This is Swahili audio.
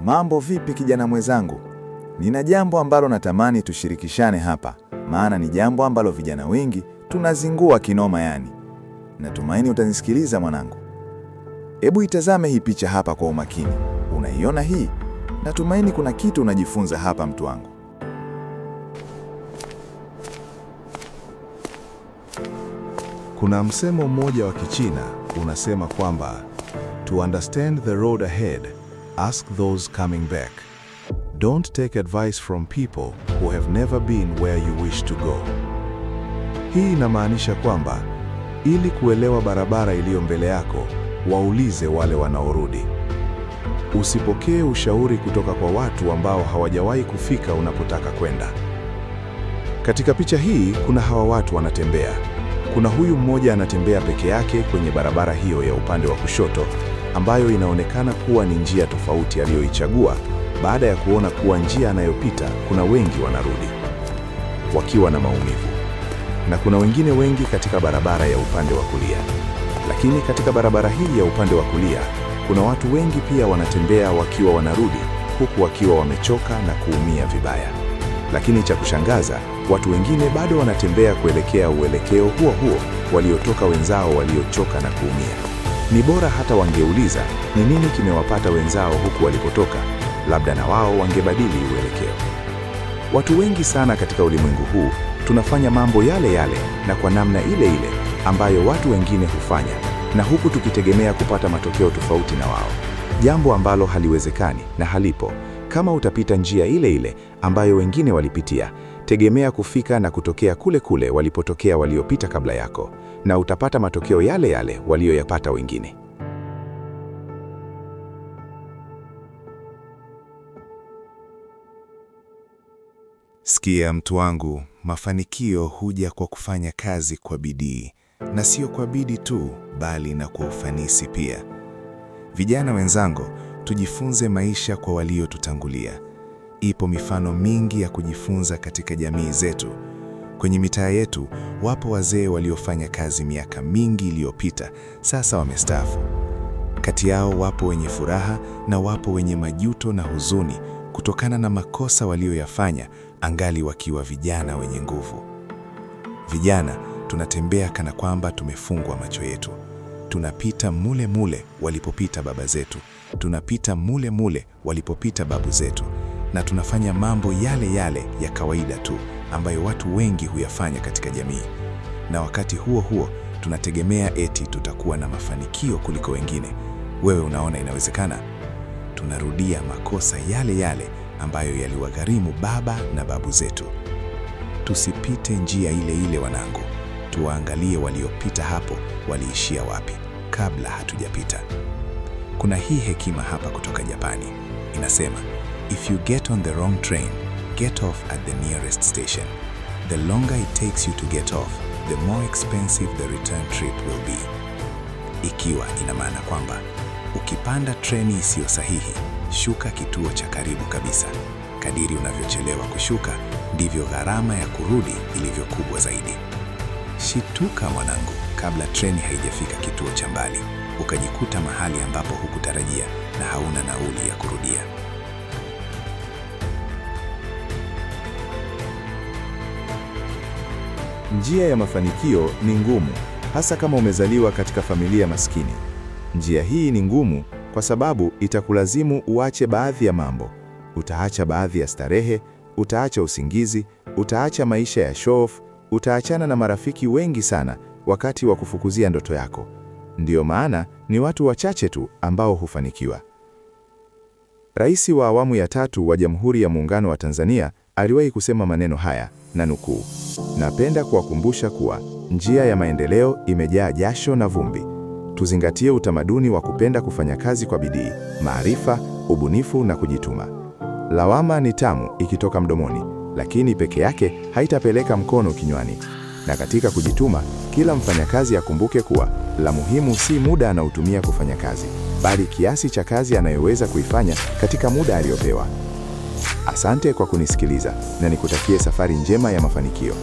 Mambo vipi kijana mwenzangu? Nina jambo ambalo natamani tushirikishane hapa, maana ni jambo ambalo vijana wengi tunazingua kinoma yani. Natumaini utanisikiliza mwanangu. Hebu itazame hii picha hapa kwa umakini. Unaiona hii? Natumaini kuna kitu unajifunza hapa mtu wangu. Kuna msemo mmoja wa Kichina unasema kwamba to understand the road ahead, ask those coming back. Don't take advice from people who have never been where you wish to go. Hii inamaanisha kwamba ili kuelewa barabara iliyo mbele yako, waulize wale wanaorudi. Usipokee ushauri kutoka kwa watu ambao hawajawahi kufika unapotaka kwenda. Katika picha hii kuna hawa watu wanatembea. Kuna huyu mmoja anatembea peke yake kwenye barabara hiyo ya upande wa kushoto, ambayo inaonekana kuwa ni njia tofauti aliyoichagua baada ya kuona kuwa njia anayopita kuna wengi wanarudi wakiwa na maumivu. Na kuna wengine wengi katika barabara ya upande wa kulia. Lakini katika barabara hii ya upande wa kulia, kuna watu wengi pia wanatembea wakiwa wanarudi, huku wakiwa wamechoka na kuumia vibaya. Lakini cha kushangaza, watu wengine bado wanatembea kuelekea uelekeo huo huo waliotoka wenzao waliochoka na kuumia. Ni bora hata wangeuliza ni nini kimewapata wenzao huku walipotoka, labda na wao wangebadili uelekeo. Watu wengi sana katika ulimwengu huu tunafanya mambo yale yale na kwa namna ile ile ambayo watu wengine hufanya, na huku tukitegemea kupata matokeo tofauti na wao, jambo ambalo haliwezekani na halipo. Kama utapita njia ile ile ambayo wengine walipitia, tegemea kufika na kutokea kule kule walipotokea waliopita kabla yako, na utapata matokeo yale yale walioyapata wengine. Sikia mtu wangu, mafanikio huja kwa kufanya kazi kwa bidii, na sio kwa bidii tu, bali na kwa ufanisi pia. Vijana wenzangu, tujifunze maisha kwa waliotutangulia. Ipo mifano mingi ya kujifunza katika jamii zetu. Kwenye mitaa yetu, wapo wazee waliofanya kazi miaka mingi iliyopita, sasa wamestaafu. Kati yao wapo wenye furaha na wapo wenye majuto na huzuni kutokana na makosa walioyafanya angali wakiwa vijana wenye nguvu. Vijana, tunatembea kana kwamba tumefungwa macho yetu. Tunapita mule mule walipopita baba zetu. Tunapita mule mule walipopita babu zetu. Na tunafanya mambo yale yale ya kawaida tu ambayo watu wengi huyafanya katika jamii. Na wakati huo huo tunategemea eti tutakuwa na mafanikio kuliko wengine. Wewe unaona inawezekana? Tunarudia makosa yale yale ambayo yaliwagharimu baba na babu zetu. Tusipite njia ile ile wanangu. Tuwaangalie waliopita hapo waliishia wapi kabla hatujapita. Kuna hii hekima hapa kutoka Japani. Inasema, if you get on the wrong train, get off at the nearest station. The longer it takes you to get off, the more expensive the return trip will be. Ikiwa ina maana kwamba ukipanda treni isiyo sahihi, shuka kituo cha karibu kabisa. Kadiri unavyochelewa kushuka, ndivyo gharama ya kurudi ilivyo kubwa zaidi. Shituka mwanangu, kabla treni haijafika kituo cha mbali, ukajikuta mahali ambapo hukutarajia na hauna nauli ya kurudia. Njia ya mafanikio ni ngumu, hasa kama umezaliwa katika familia maskini. Njia hii ni ngumu kwa sababu itakulazimu uache baadhi ya mambo. Utaacha baadhi ya starehe, utaacha usingizi, utaacha maisha ya show off, utaachana na marafiki wengi sana wakati wa kufukuzia ndoto yako. Ndiyo maana ni watu wachache tu ambao hufanikiwa. Rais wa awamu ya 3 wa Jamhuri ya Muungano wa Tanzania aliwahi kusema maneno haya, na nukuu, napenda kuwakumbusha kuwa njia ya maendeleo imejaa jasho na vumbi. Tuzingatie utamaduni wa kupenda kufanya kazi kwa bidii, maarifa, ubunifu na kujituma. Lawama ni tamu ikitoka mdomoni, lakini peke yake haitapeleka mkono kinywani. Na katika kujituma, kila mfanyakazi akumbuke kuwa la muhimu si muda anaotumia kufanya kazi, bali kiasi cha kazi anayoweza kuifanya katika muda aliopewa. Asante kwa kunisikiliza na nikutakie safari njema ya mafanikio.